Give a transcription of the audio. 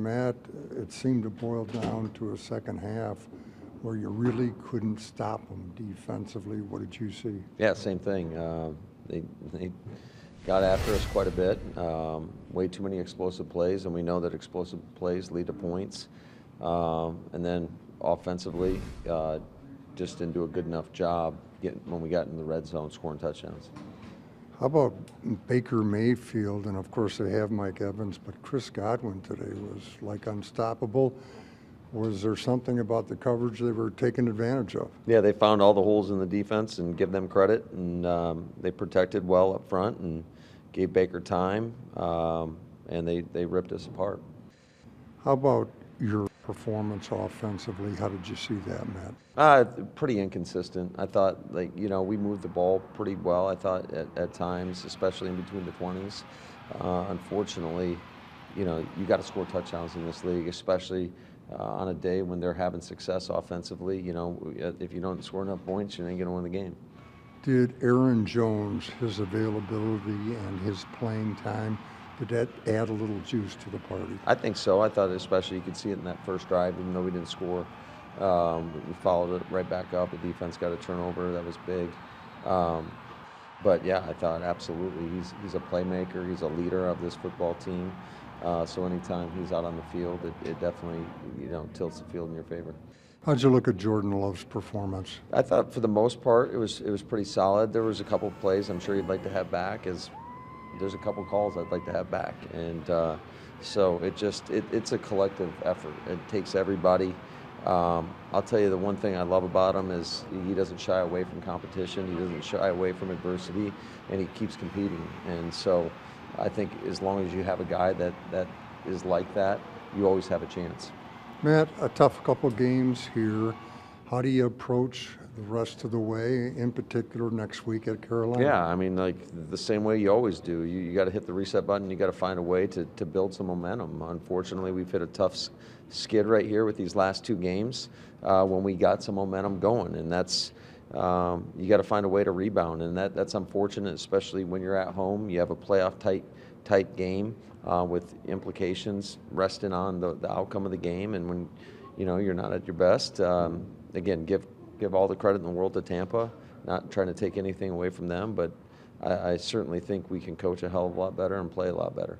Matt, it seemed to boil down to a second half where you really couldn't stop them defensively. What did you see? Yeah, same thing. They got after us quite a bit. Way too many explosive plays, and we know that explosive plays lead to points. And then offensively, just didn't do a good enough job when we got in the red zone scoring touchdowns. How about Baker Mayfield? And of course they have Mike Evans, but Chris Godwin today was like unstoppable. Was there something about the coverage they were taking advantage of? Yeah, they found all the holes in the defense, and give them credit. And they protected well up front and gave Baker time, and they ripped us apart. How about your performance offensively? How did you see that, Matt? Pretty inconsistent. I thought, we moved the ball pretty well, I thought, at times, especially in between the 20s. Unfortunately, you got to score touchdowns in this league, especially on a day when they're having success offensively. If you don't score enough points, you ain't going to win the game. Did Aaron Jones, his availability and his playing time, did that add a little juice to the party? I think so. I thought especially you could see it in that first drive, even though we didn't score. We followed it right back up. The defense got a turnover. That was big. But, yeah, I thought absolutely he's a playmaker. He's a leader of this football team. So anytime he's out on the field, it definitely tilts the field in your favor. How'd you look at Jordan Love's performance? I thought for the most part it was pretty solid. There was a couple of plays I'm sure you'd like to have back. There's a couple calls I'd like to have back, and so it's a collective effort. It takes everybody. I'll tell you the one thing I love about him is he doesn't shy away from competition. He doesn't shy away from adversity, and he keeps competing. And so I think as long as you have a guy that is like that, you always have a chance. Matt, a tough couple games here. How do you approach the rest of the way, in particular next week at Carolina? Yeah, I mean, the same way you always do. You got to hit the reset button. You got to find a way to build some momentum. Unfortunately, we've hit a tough skid right here with these last two games when we got some momentum going, and that's you got to find a way to rebound, and that's unfortunate, especially when you're at home. You have a playoff tight game with implications resting on the outcome of the game, and when you're not at your best. Again, give all the credit in the world to Tampa, not trying to take anything away from them, but I certainly think we can coach a hell of a lot better and play a lot better.